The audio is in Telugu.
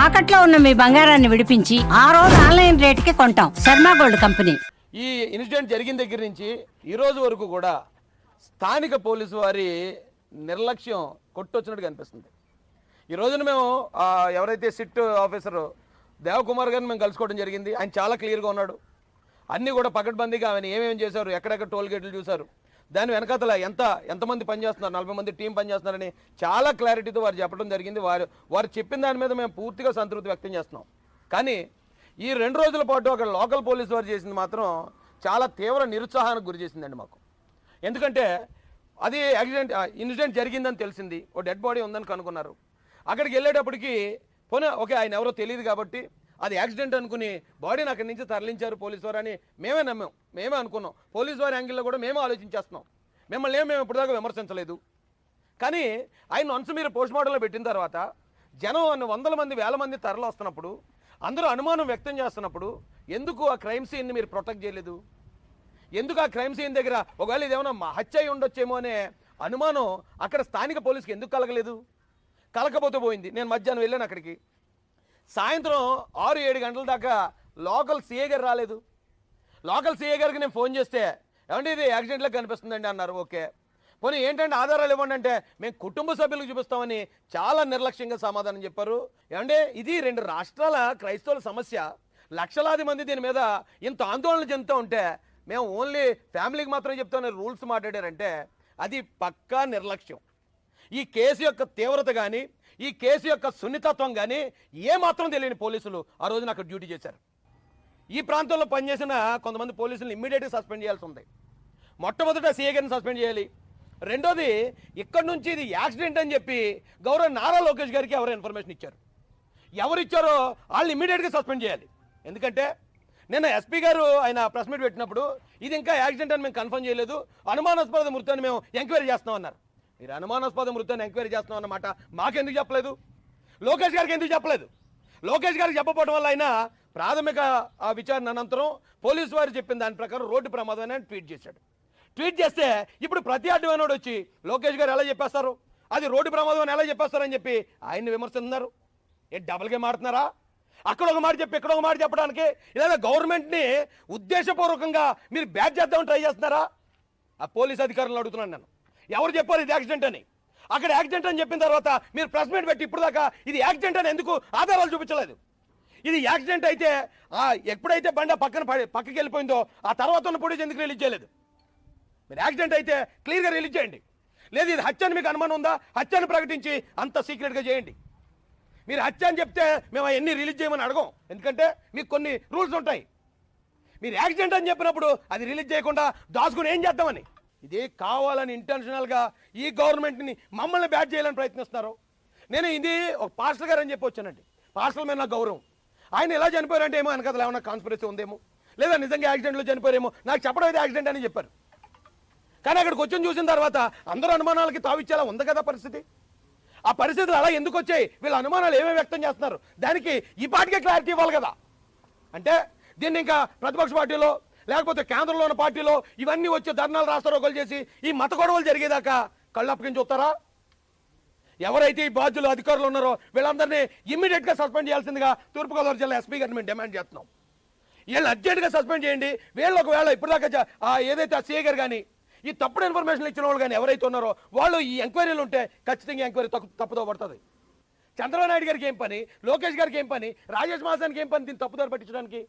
తాకట్లో ఉన్న మీ బంగారాన్ని విడిపించి ఆ రోజు ఆన్లైన్ రేటుకి కొంటాం. Sharma gold company. ఈ ఇన్సిడెంట్ జరిగిన దగ్గర నుంచి ఈ రోజు వరకు కూడా స్థానిక పోలీసు వారి నిర్లక్ష్యం కొట్టొచ్చినట్టు కనిపిస్తుంది. ఈ రోజున మేము ఎవరైతే సిట్ ఆఫీసర్ దేవకుమార్ గారిని మేము కలుసుకోవడం జరిగింది. ఆయన చాలా క్లియర్గా ఉన్నాడు. అన్నీ కూడా పకడ్బందీగా ఆయన ఏమేమి చేశారు, ఎక్కడెక్కడ టోల్ గేట్లు చూశారు, దాని వెనకాతల ఎంతమంది పనిచేస్తున్నారు, 40 మంది టీం పనిచేస్తున్నారని చాలా క్లారిటీతో వారు చెప్పడం జరిగింది. వారు చెప్పిన దాని మీద మేము పూర్తిగా సంతృప్తి వ్యక్తం చేస్తున్నాం. కానీ ఈ 2 రోజుల పాటు అక్కడ లోకల్ పోలీసు వారు చేసింది మాత్రం చాలా తీవ్ర నిరుత్సాహానికి గురి చేసిందండి మాకు. ఎందుకంటే అది ఇన్సిడెంట్ జరిగిందని తెలిసింది, ఓ డెడ్ బాడీ ఉందని కనుక్కున్నారు. అక్కడికి వెళ్ళేటప్పటికి పోనీ ఓకే ఆయన ఎవరో తెలియదు కాబట్టి అది యాక్సిడెంట్ అనుకుని బాడీని అక్కడి నుంచి తరలించారు పోలీసు వారు అని మేమే అనుకున్నాం. పోలీసు వారి యాంగిల్లో కూడా మేమే ఆలోచించేస్తున్నాం. మిమ్మల్ని మేము ఇప్పటిదాకా విమర్శించలేదు. కానీ ఆయన వన్స్ మీరు పోస్ట్ మార్టంలో పెట్టిన తర్వాత జనం వందల మంది వేల మంది తరలి వస్తున్నప్పుడు అందరూ అనుమానం వ్యక్తం చేస్తున్నప్పుడు ఎందుకు ఆ క్రైమ్ సీన్ని మీరు ప్రొటెక్ట్ చేయలేదు? ఎందుకు ఆ క్రైమ్ సీన్ దగ్గర ఒకవేళ ఇదేమన్నా హత్య అయి ఉండొచ్చేమో అనే అనుమానం అక్కడ స్థానిక పోలీసుకి ఎందుకు కలగలేదు? కలకపోతే పోయింది. నేను మధ్యాహ్నం వెళ్ళాను అక్కడికి. సాయంత్రం 6-7 గంటల దాకా లోకల్ సీఏ గారు రాలేదు. లోకల్ సీఏ గారికి నేను ఫోన్ చేస్తే ఏమంటే ఇది యాక్సిడెంట్లో కనిపిస్తుందండి అన్నారు. ఓకే పోనీ ఏంటంటే ఆధారాలు ఇవ్వండి అంటే మేము కుటుంబ సభ్యులకు చూపిస్తామని చాలా నిర్లక్ష్యంగా సమాధానం చెప్పారు. ఏమంటే ఇది 2 రాష్ట్రాల క్రైస్తవుల సమస్య, లక్షలాది మంది దీని మీద ఇంత ఆందోళన చెందుతూ ఉంటే మేము ఓన్లీ ఫ్యామిలీకి మాత్రమే చెప్తామని రూల్స్ మాట్లాడారంటే అది పక్కా నిర్లక్ష్యం. ఈ కేసు యొక్క తీవ్రత కానీ ఈ కేసు యొక్క సున్నితత్వం కానీ ఏమాత్రం తెలియని పోలీసులు ఆ రోజున అక్కడ డ్యూటీ చేశారు. ఈ ప్రాంతంలో పనిచేసిన కొంతమంది పోలీసులను ఇమ్మీడియట్గా సస్పెండ్ చేయాల్సి ఉంది. మొట్టమొదట సీఏ గారిని సస్పెండ్ చేయాలి. రెండోది ఇక్కడి నుంచి ఇది యాక్సిడెంట్ అని చెప్పి గౌరవ నారా లోకేష్ గారికి ఎవరు ఇన్ఫర్మేషన్ ఇచ్చారు, ఎవరు ఇచ్చారో వాళ్ళు ఇమ్మీడియట్గా సస్పెండ్ చేయాలి. ఎందుకంటే నిన్న ఎస్పీ గారు ఆయన ప్రెస్ మీట్ పెట్టినప్పుడు ఇది ఇంకా యాక్సిడెంట్ అని మేము కన్ఫర్మ్ చేయలేదు, అనుమానాస్పద మృతాన్ని మేము ఎంక్వైరీ చేస్తాం అన్నారు. మీరు అనుమానాస్పద మృతాన్ని ఎంక్వైరీ చేస్తున్నాం అన్నమాట మాకెందుకు చెప్పలేదు? లోకేష్ గారికి ఎందుకు చెప్పలేదు? లోకేష్ గారికి చెప్పకపోవడం వల్ల ఆయన ప్రాథమిక విచారణ అనంతరం పోలీసు వారు చెప్పిన దాని ప్రకారం రోడ్డు ప్రమాదం అని ట్వీట్ చేశాడు. ట్వీట్ చేస్తే ఇప్పుడు ప్రతి అడ్డమైనోడు వచ్చి లోకేష్ గారు ఎలా చెప్పేస్తారు, అది రోడ్డు ప్రమాదం అని ఎలా చెప్పేస్తారని చెప్పి ఆయన్ని విమర్శిస్తున్నారు. డబుల్ గేమ్ ఆడుతున్నారా? అక్కడ ఒక మాట చెప్పి ఇక్కడ ఒక మాట చెప్పడానికి లేదా గవర్నమెంట్ని ఉద్దేశపూర్వకంగా మీరు బ్యాక్ చేద్దామని ట్రై చేస్తున్నారా? ఆ పోలీస్ అధికారులను అడుగుతున్నాను నేను, ఎవరు చెప్పారు ఇది యాక్సిడెంట్ అని? అక్కడ యాక్సిడెంట్ అని చెప్పిన తర్వాత మీరు ప్రెస్ మీట్ పెట్టి ఇప్పుడు దాకా ఇది యాక్సిడెంట్ అని ఎందుకు ఆధారాలు చూపించలేదు? ఇది యాక్సిడెంట్ అయితే ఎప్పుడైతే బండి పక్కకి వెళ్ళిపోయిందో ఆ తర్వాత ఉన్న ఫుటేజ్ ఎందుకు రిలీజ్ చేయలేదు? మీరు యాక్సిడెంట్ అయితే క్లియర్గా రిలీజ్ చేయండి. లేదు ఇది హత్య అని మీకు అనుమానం ఉందా, హత్యను ప్రకటించి అంత సీక్రెట్గా చేయండి. మీరు హత్య అని చెప్తే మేము అవన్నీ రిలీజ్ చేయమని అడగం, ఎందుకంటే మీకు కొన్ని రూల్స్ ఉంటాయి. మీరు యాక్సిడెంట్ అని చెప్పినప్పుడు అది రిలీజ్ చేయకుండా దాచుకుని ఏం చేద్దామని ఇది కావాలని ఇంటెన్షనల్గా ఈ గవర్నమెంట్ని మమ్మల్ని బ్యాట్ చేయాలని ప్రయత్నిస్తున్నారు. నేను ఇది ఒక పాస్టర్ గారు అని చెప్పి వచ్చానండి. పాస్టర్ మీద నాకు గౌరవం. ఆయన ఎలా చనిపోయారంటే ఏమో వెనకాల ఏమన్నా కాన్స్పిరసీ ఉందేమో, లేదా నిజంగా యాక్సిడెంట్లో చనిపోయారేమో నాకు చెప్పడం అయితే యాక్సిడెంట్ అని చెప్పారు. కానీ అక్కడికి వచ్చి చూసిన తర్వాత అందరూ అనుమానాలకి తావిచ్చేలా ఉంది కదా పరిస్థితి. ఆ పరిస్థితులు అలా ఎందుకు వచ్చాయి, వీళ్ళ అనుమానాలు ఏమేమి వ్యక్తం చేస్తున్నారు, దానికి ఈ పార్టీకే క్లారిటీ ఇవ్వాలి కదా. అంటే దీన్ని ఇంకా ప్రతిపక్ష పార్టీలో లేకపోతే కేంద్రంలో ఉన్న పార్టీలో ఇవన్నీ వచ్చి ధర్నాలు రాస్తారోకలు చేసి ఈ మత గొడవలు జరిగేదాకా కళ్ళు అప్పగించి చూస్తారా? ఎవరైతే ఈ బాధ్యులు అధికారులు ఉన్నారో వీళ్ళందరినీ ఇమ్మీడియట్గా సస్పెండ్ చేయాల్సిందిగా తూర్పుగోదావరి జిల్లా ఎస్పీ గారిని మేము డిమాండ్ చేస్తున్నాం. వీళ్ళని అర్జెంట్గా సస్పెండ్ చేయండి. వీళ్ళు ఒకవేళ ఇప్పటిదాకా ఏదైతే సీఏ గారు కానీ ఈ తప్పుడు ఇన్ఫర్మేషన్ ఇచ్చిన వాళ్ళు కానీ ఎవరైతే ఉన్నారో వాళ్ళు ఈ ఎంక్వైరీలు ఉంటే ఖచ్చితంగా ఎంక్వైరీ తప్పుదో పడుతుంది. చంద్రబాబు నాయుడు గారికి ఏం పని, లోకేష్ గారికి ఏం పని, రాజేష్ మాసానికి ఏం పని దీన్ని తప్పుదారి పట్టించడానికి?